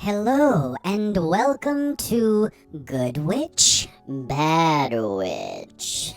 Hello and welcome to Good Witch, Bad Witch.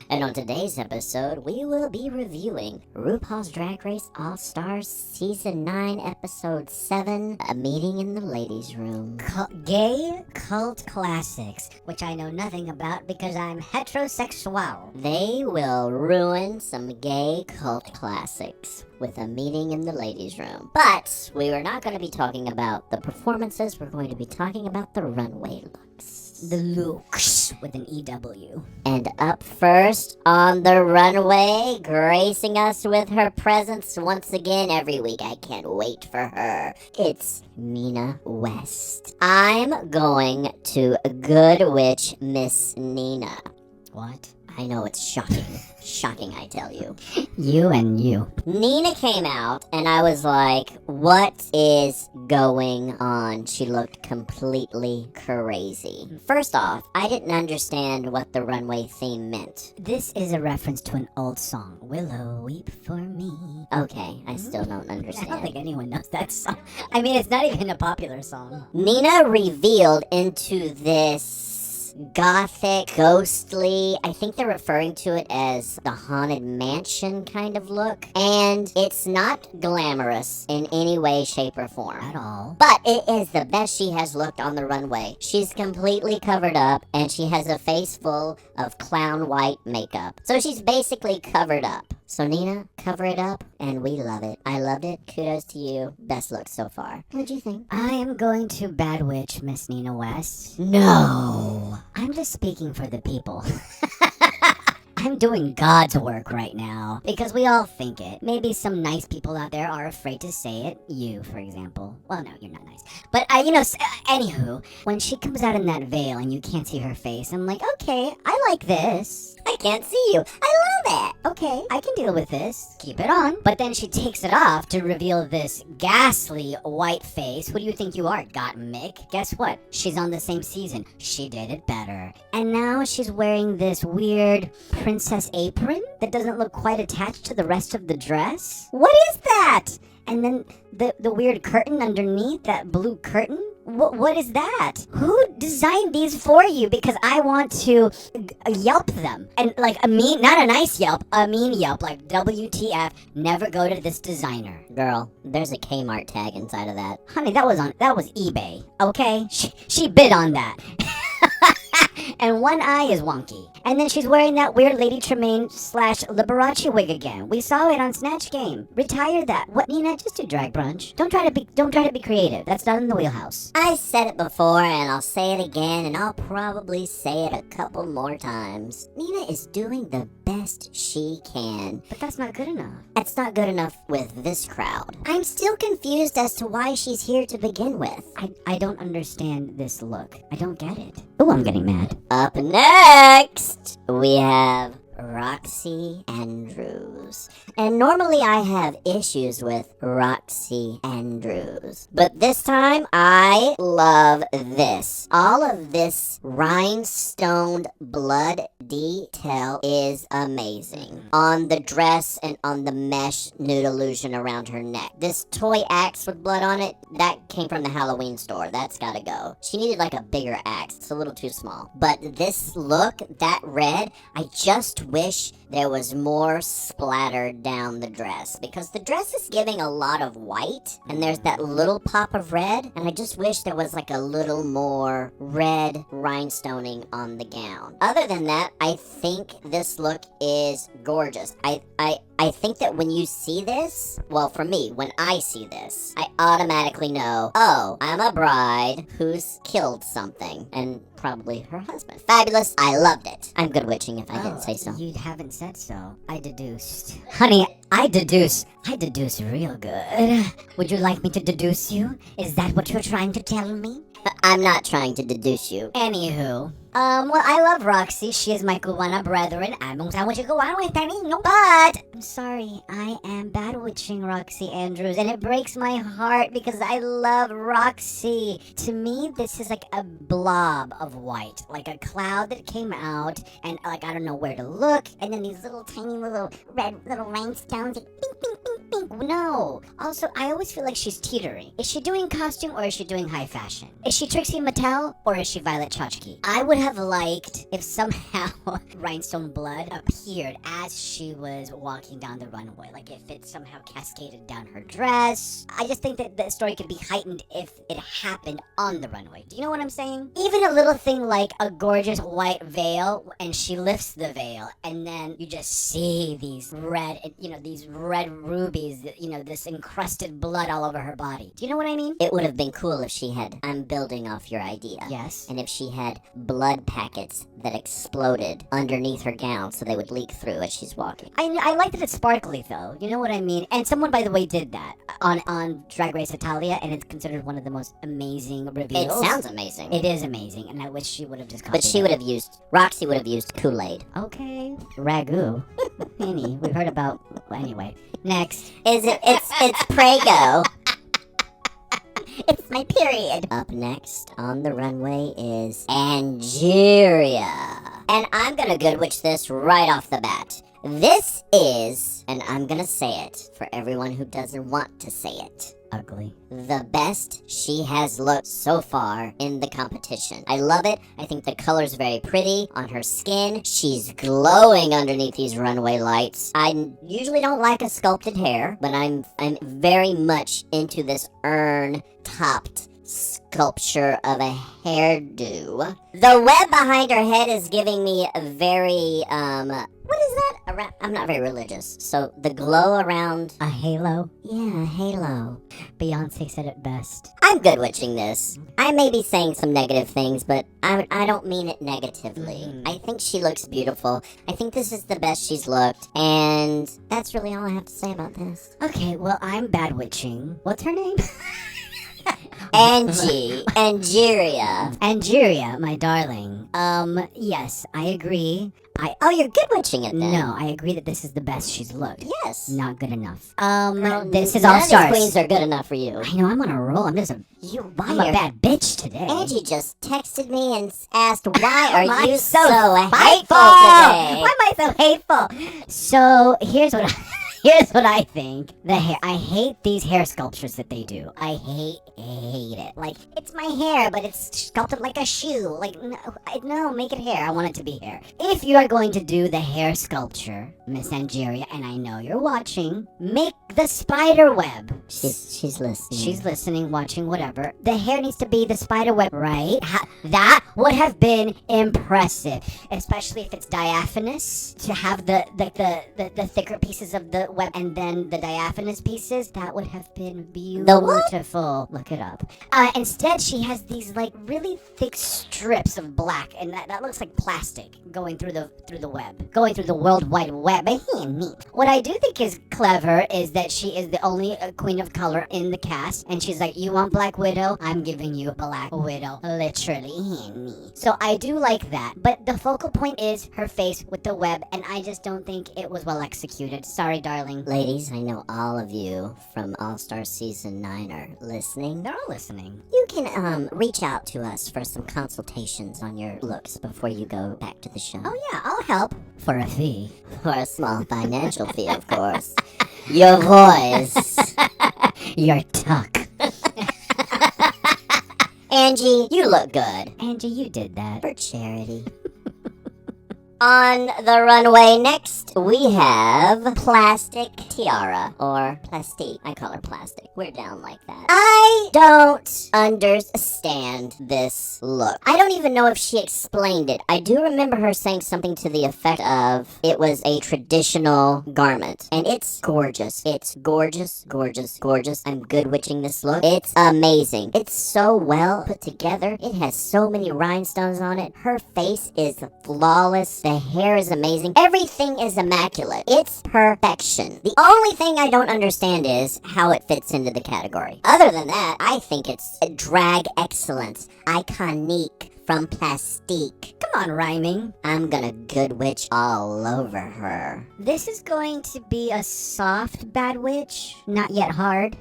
And on today's episode, we will be reviewing RuPaul's Drag Race AllStars Season 9, Episode 7, A Meeting in the Ladies' Room. Gay cult classics, which I know nothing about because I'm heterosexual. They will ruin some gay cult classics with A Meeting in the Ladies' Room. But we are not going to be talking about the performances, we're going to be talking about the runway looks. The looks with an EW. And up first on the runway, gracing us with her presence once again every week. I can't wait for her. It's Nina West. I'm going to Good Witch Miss Nina. What? I know it's shocking. Shocking, I tell you. You and you. Nina came out, and I was like, what is going on? She looked completely crazy. First off, I didn't understand what the runway theme meant. This is a reference to an old song, Willow, Weep for Me. Okay, I still don't understand. I don't think anyone knows that song. I mean, it's not even a popular song. Nina revealed into this gothic, ghostly, I think they're referring to it as the Haunted Mansion kind of look. And it's not glamorous in any way, shape, or form. At all. But it is the best she has looked on the runway. She's completely covered up, and she has a face full of clown white makeup. So she's basically covered up. So Nina, cover it up, and we love it. I loved it. Kudos to you. Best look so far. What'd you think? I am going to Bad Witch, Miss Nina West. No. I'm just speaking for the people. I'm doing God's work right now, because we all think it. Maybe some nice people out there are afraid to say it. You, for example. Well, no, you're not nice. But, anywho, when she comes out in that veil and you can't see her face, I'm like, okay, I like this. I can't see you. I love it. Okay, I can deal with this. Keep it on. But then she takes it off to reveal this ghastly white face. Who do you think you are, Gottmik? Guess what? She's on the same season. She did it better. And now she's wearing this weird princess apron that doesn't look quite attached to the rest of the dress. What is that? And then the weird curtain underneath, that blue curtain? What is that? Who designed these for you? Because I want to Yelp them. And like not a nice Yelp, a mean Yelp. Like WTF, never go to this designer. Girl, there's a Kmart tag inside of that. Honey, that was eBay, okay? She bid on that. And one eye is wonky. And then she's wearing that weird Lady Tremaine / Liberace wig again. We saw it on Snatch Game. Retire that. What, Nina? Just do drag brunch. Don't try to be creative. That's not in the wheelhouse. I said it before, and I'll say it again, and I'll probably say it a couple more times. Nina is doing the best she can. But that's not good enough. It's not good enough with this crowd. I'm still confused as to why she's here to begin with. I don't understand this look. I don't get it. Oh, I'm getting mad. Up next, we have Roxy Andrews. And normally I have issues with Roxy Andrews, but this time I love this. All of this rhinestoned blood detail is amazing. On the dress and on the mesh nude illusion around her neck. This toy axe with blood on it, that came from the Halloween store. That's gotta go. She needed like a bigger axe. It's a little too small. But this look, that red, I just wish there was more splattered down the dress, because the dress is giving a lot of white and there's that little pop of red, and I just wish there was like a little more red rhinestoning on the gown. Other than that, I think this look is gorgeous. I think that when you see this, well, for me, when I see this, I automatically know, oh, I'm a bride who's killed something, and probably her husband. Fabulous. I loved it. I'm good witching if I didn't say so. You haven't said so. I deduced. Honey, I deduce real good. Would you like me to deduce you? Is that what you're trying to tell me? I'm not trying to deduce you. Anywho. Well, I love Roxy. She is my Kuwana brethren. I want you to go on with me. No, but I'm sorry. I am bad witching Roxy Andrews, and it breaks my heart because I love Roxy. To me, this is like a blob of white, like a cloud that came out, and like I don't know where to look, and then these little tiny little red little rhinestones, like, bing, bing, bing, No. Also, I always feel like she's teetering. Is she doing costume or is she doing high fashion? Is she Trixie Mattel or is she Violet Chachki? I would have liked if somehow rhinestone blood appeared as she was walking down the runway. Like if it somehow cascaded down her dress. I just think that the story could be heightened if it happened on the runway. Do you know what I'm saying? Even a little thing like a gorgeous white veil and she lifts the veil and then you just see these red, these red rubies, this encrusted blood all over her body. Do you know what I mean? It would have been cool if she had, I'm building off your idea. Yes. And if she had blood packets that exploded underneath her gown so they would leak through as she's walking. I like that it's sparkly though. You know what I mean? And someone, by the way, did that on Drag Race Italia, and it's considered one of the most amazing reveals. It sounds amazing. It is amazing, and I wish she would have just copied But she would have Roxy would have used Kool-Aid. Okay. Ragu. Penny, we've heard about, anyway. Next. It's Prego. It's my period. Up next on the runway is Angeria. And I'm gonna good witch this right off the bat. This is, and I'm gonna say it for everyone who doesn't want to say it, Ugly. the best she has looked so far in the competition. I love it. I think the color's very pretty on her skin. She's glowing underneath these runway lights. I usually don't like a sculpted hair, but I'm very much into this urn-topped sculpture of a hairdo. The web behind her head is giving me a very, what is that? I'm not very religious, so the glow around... A halo? Yeah, a halo. Beyonce said it best. I'm good witching this. I may be saying some negative things, but I don't mean it negatively. I think she looks beautiful. I think this is the best she's looked, and that's really all I have to say about this. Okay, well, I'm bad witching. What's her name? Angeria, my darling. Yes, I agree. Oh, you're good witching it then. No, I agree that this is the best she's looked. Yes. Not good enough. Girl, this is none of AllStars. these queens are good enough for you. I know, I'm on a roll. I'm a bad bitch today. Angie just texted me and asked, why are I'm you so so hateful Why today? am I so hateful? So, here's what I think. The hair. I hate these hair sculptures that they do. I hate it. Like, it's my hair, but it's sculpted like a shoe. Like, no, make it hair. I want it to be hair. If you are going to do the hair sculpture, Miss Angeria, and I know you're watching, make the spider web. She's listening. She's listening, watching, whatever. The hair needs to be the spider web, right? That would have been impressive, especially if it's diaphanous. To have the thicker pieces of the web and then the diaphanous pieces, that would have been beautiful. Look it up. Instead, she has these like really thick strips of black, and that looks like plastic going through the web, going through the World Wide Web. What I do think is clever is that she is the only queen of color in the cast, and she's like, you want Black Widow? I'm giving you Black Widow, literally. So I do like that, but the focal point is her face with the web, and I just don't think it was well executed. Sorry, darling. Ladies, I know all of you from AllStars Season 9 are listening. They're all listening. You can reach out to us for some consultations on your looks before you go back to the show. Oh yeah, I'll help. For a fee. For a small financial fee, of course. Your voice. Your tuck. Angie, you look good. Angie, you did that. For charity. On the runway next, we have Plastic Tiara, or Plastique. I call her Plastic. We're down like that. I don't understand this look. I don't even know if she explained it. I do remember her saying something to the effect of it was a traditional garment, and it's gorgeous. It's gorgeous, gorgeous, gorgeous. I'm good witching this look. It's amazing. It's so well put together. It has so many rhinestones on it. Her face is flawless. The hair is amazing. Everything is immaculate. It's perfection. The only thing I don't understand is how it fits into the category. Other than that, I think it's a drag excellence. Iconique from Plastique. Come on, rhyming. I'm gonna good witch all over her. This is going to be a soft bad witch, not yet hard.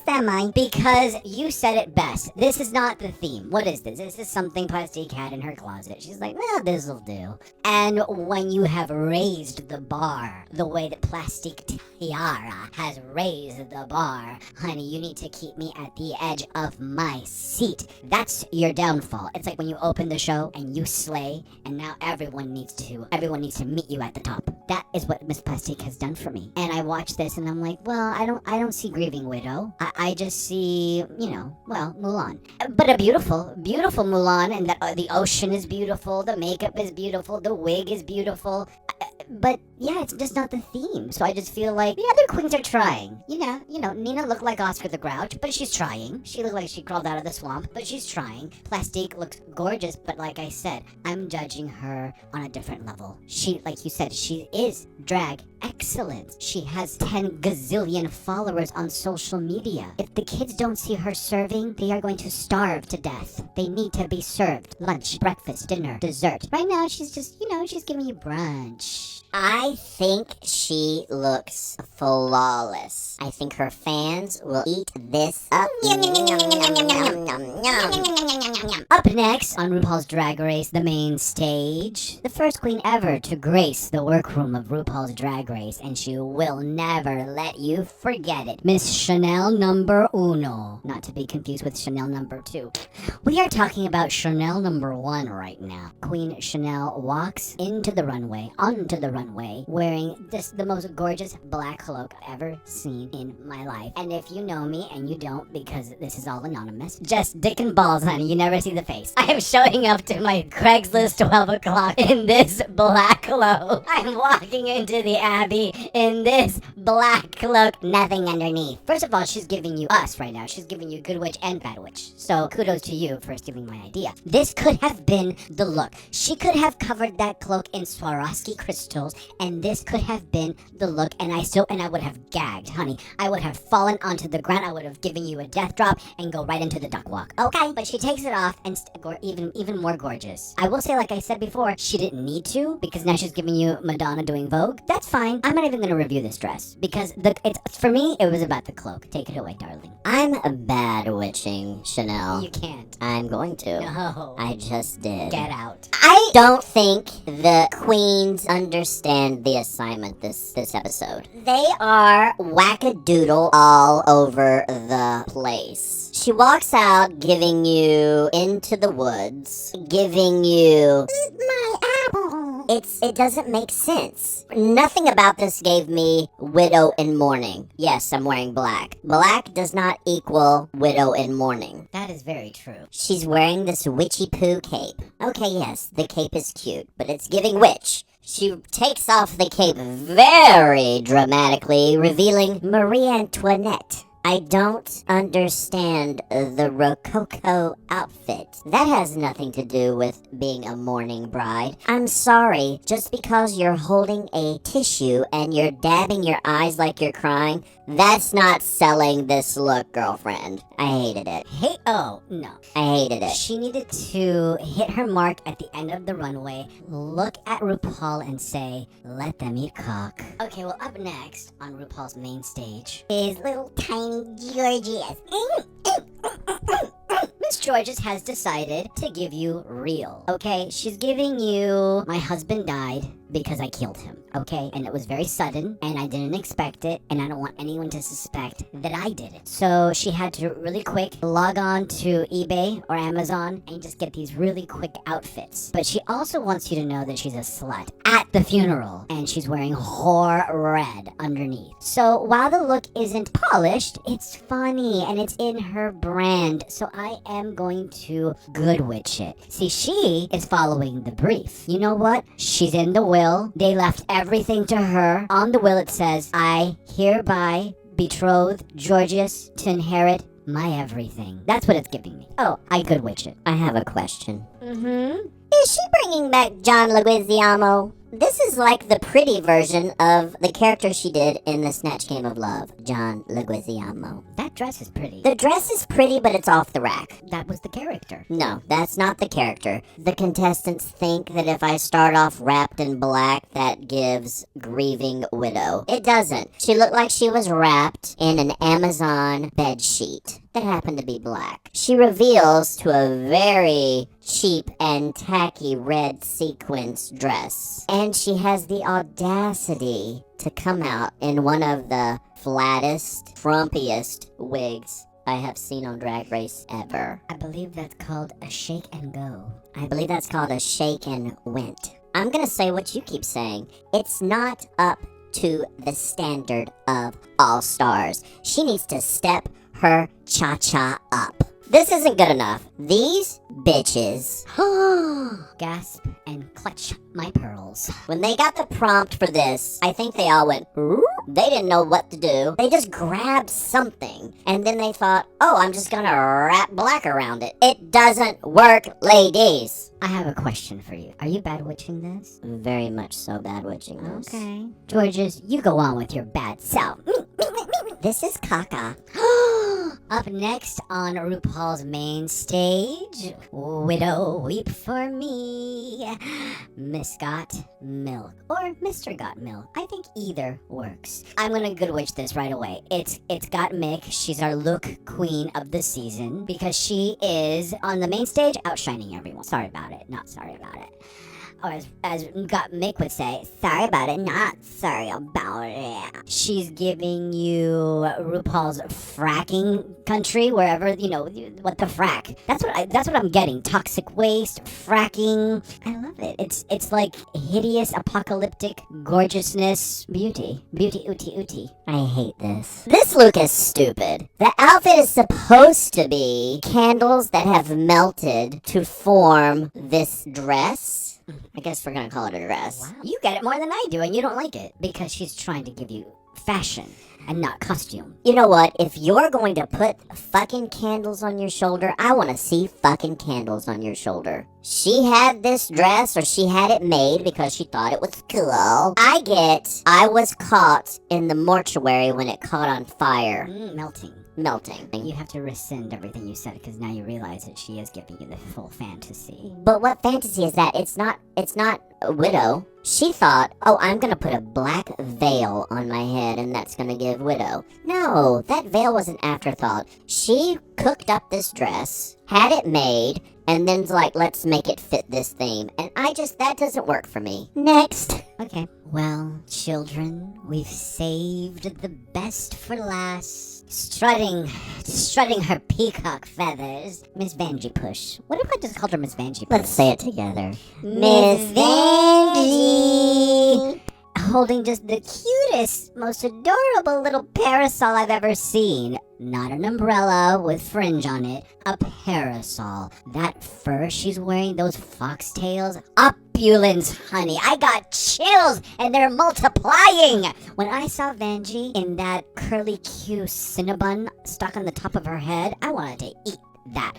Semi. Because you said it best. This is not the theme. What is this? This is something Plastique had in her closet. She's like, well, this'll do. And when you have raised the bar the way that Plastique Tiara has raised the bar, honey, you need to keep me at the edge of my seat. That's your downfall. It's like when you open the show and you slay, and now everyone needs to meet you at the top. That is what Miss Plastique has done for me. And I watch this and I'm like, well, I don't see Grieving Widow. I just see, Mulan. But a beautiful, beautiful Mulan, and the ocean is beautiful, the makeup is beautiful, the wig is beautiful. But yeah, it's just not the theme. So I just feel like the other queens are trying. Nina looked like Oscar the Grouch, but she's trying. She looked like she crawled out of the swamp, but she's trying. Plastique looks gorgeous, but like I said, I'm judging her on a different level. She, like you said, she is drag excellence. She has 10 gazillion followers on social media. If the kids don't see her serving, they are going to starve to death. They need to be served lunch, breakfast, dinner, dessert. Right now, she's just, she's giving you brunch. I think she looks flawless. I think her fans will eat this up. Up next on RuPaul's Drag Race, the main stage, the first queen ever to grace the workroom of RuPaul's Drag Race, and she will never let you forget it. Miss Chanel number uno. Not to be confused with Chanel number 2. We are talking about Chanel number 1 right now. Queen Chanel walks onto the runway, wearing just the most gorgeous black cloak I've ever seen in my life. And if you know me, and you don't because this is all anonymous, just dick and balls, honey, you never see the face. I am showing up to my Craigslist 12 o'clock in this black cloak. I'm walking into the Abbey in this black cloak, nothing underneath. First of all, she's giving you us right now. She's giving you Good Witch and Bad Witch. So kudos to you for stealing my idea. This could have been the look. She could have covered that cloak in Swarovski crystals, and this could have been the look, and I would have gagged, honey. I would have fallen onto the ground. I would have given you a death drop and go right into the duck walk. Okay, but she takes it off and even more gorgeous. I will say, like I said before, she didn't need to, because now she's giving you Madonna doing Vogue. That's fine. I'm not even gonna review this dress because for me it was about the cloak. Take it away, darling. I'm a bad witching Chanel. You can't. I'm going to. No. I just did. Get out. I don't think the queens understand the assignment this episode. They are wackadoodle all over the place. She walks out giving you Into the Woods, giving you Eat My Apple. It doesn't make sense. Nothing about this gave me Widow in Mourning. Yes, I'm wearing black. Black does not equal Widow in Mourning. That is very true. She's wearing this witchy poo cape. Okay, yes, the cape is cute, but it's giving witch. She takes off the cape very dramatically, revealing Marie Antoinette. I don't understand the Rococo outfit. That has nothing to do with being a mourning bride. I'm sorry, just because you're holding a tissue and you're dabbing your eyes like you're crying, that's not selling this look, girlfriend. I hated it. Oh, no. I hated it. She needed to hit her mark at the end of the runway, look at RuPaul and say, let them eat cock. Okay, well, up next on RuPaul's main stage is little tiny Georgias. Miss Georges has decided to give you real, okay? She's giving you, my husband died because I killed him, okay? And it was very sudden, and I didn't expect it, and I don't want anyone to suspect that I did it. So she had to really quick log on to eBay or Amazon and just get these really quick outfits. But she also wants you to know that she's a slut at the funeral, and she's wearing whore red underneath. So while the look isn't polished, it's funny, and it's in her brand. So I am going to good witch it. See, she is following the brief. You know what? She's in the will. They left everything to her. On the will it says, I hereby betroth Georgius to inherit my everything. That's what it's giving me. Oh, I good witch it. I have a question. Mm-hmm. Is she bringing back John Leguizamo? This is like the pretty version of the character she did in the Snatch Game of Love, John Leguizamo. That that dress is pretty. The dress is pretty, but it's off the rack. That was the character. No, that's not the character. The contestants think that if I start off wrapped in black, that gives grieving widow. It doesn't. She looked like she was wrapped in an Amazon bed sheet that happened to be black. She reveals to a very cheap and tacky red sequins dress. And she has the audacity to come out in one of the flattest, frumpiest wigs I have seen on Drag Race ever. I believe that's called a shake and go. I believe that's called a shake and went. I'm gonna say what you keep saying. It's not up to the standard of AllStars. She needs to step her cha-cha up. This isn't good enough. These bitches, Gasp and clutch my pearls. when they got the prompt for this, I think they all went, "Ooh." They didn't know what to do. They just grabbed something, and then they thought, oh, I'm just gonna wrap black around it. It doesn't work, ladies. I have a question for you. Are you bad witching this? Very much so bad witching this. Okay. Georges, you go on with your bad self. This is caca. Up next on RuPaul's main stage, Widow Weep for Me, Miss Got Milk, or Mr. Got Milk. I think either works. I'm gonna good witch this right away. It's Got Mick. She's our look queen of the season because she is on the main stage outshining everyone. Sorry about it. Not sorry about it. Or as Got Mick would say, sorry about it, not sorry about it. She's giving you RuPaul's fracking country, wherever, what the frack. That's what I'm getting. Toxic waste, fracking. I love it. It's like hideous, apocalyptic gorgeousness, beauty. Beauty, ooty, ooty. I hate this. This look is stupid. The outfit is supposed to be candles that have melted to form this dress. I guess we're gonna call it a dress. Wow. You get it more than I do, and you don't like it. Because she's trying to give you fashion and not costume. You know what? If you're going to put fucking candles on your shoulder, I want to see fucking candles on your shoulder. She had this dress, or she had it made because she thought it was cool. I was caught in the mortuary when it caught on fire. Melting. Melting. You have to rescind everything you said because now you realize that she is giving you the full fantasy. But what fantasy is that? It's not a widow. She thought, oh, I'm gonna put a black veil on my head and that's gonna give widow. No, that veil was an afterthought. She cooked up this dress, had it made, and then's like, let's make it fit this theme. And that doesn't work for me. Next. Okay. Well, children, we've saved the best for last. Strutting her peacock feathers. Miss Vanjie Push. What if I just called her Miss Vanjie Push? Let's say it together. Miss Vanjie! Holding just the cutest, most adorable little parasol I've ever seen. Not an umbrella with fringe on it, a parasol. That fur she's wearing, those foxtails, opulence, honey. I got chills, and they're multiplying. When I saw Vanjie in that curly Q Cinnabon stuck on the top of her head, I wanted to eat that.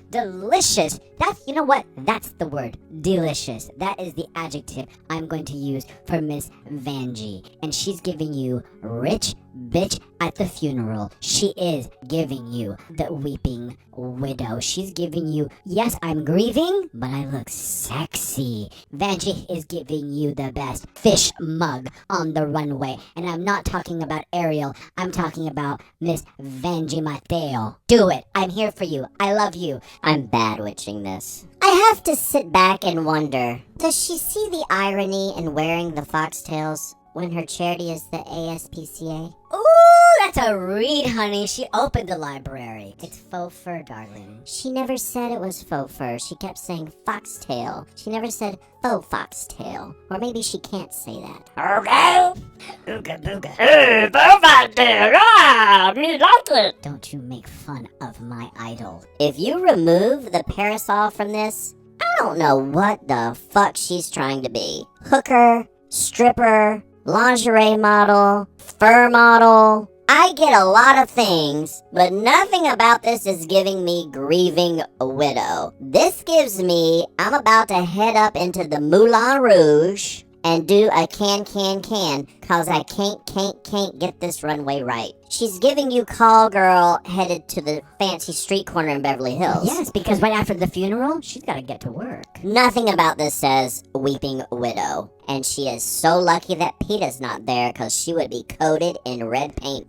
Delicious. You know what? That's the word. Delicious. That is the adjective I'm going to use for Miss Vanjie. And she's giving you rich bitch at the funeral. She is giving you the weeping widow. She's giving you, yes, I'm grieving, but I look sexy. Vanjie is giving you the best fish mug on the runway. And I'm not talking about Ariel. I'm talking about Miss Vanjie Mateo. Do it. I'm here for you. I love you. I'm bad witching this. I have to sit back and wonder, does she see the irony in wearing the foxtails when her charity is the ASPCA? Ooh, that's a read, honey. She opened the library. It's faux fur, darling. She never said it was faux fur. She kept saying foxtail. She never said faux foxtail. Or maybe she can't say that. Okay. Ooga booga. Hey, faux foxtail! Ah, me like it! Don't you make fun of my idol. If you remove the parasol from this, I don't know what the fuck she's trying to be. Hooker, stripper, lingerie model, fur model. I get a lot of things, but nothing about this is giving me grieving widow. This gives me, I'm about to head up into the Moulin Rouge and do a can, cause I can't get this runway right. She's giving you call girl headed to the fancy street corner in Beverly Hills. Yes, because right after the funeral, she's got to get to work. Nothing about this says weeping widow. And she is so lucky that PETA's not there because she would be coated in red paint.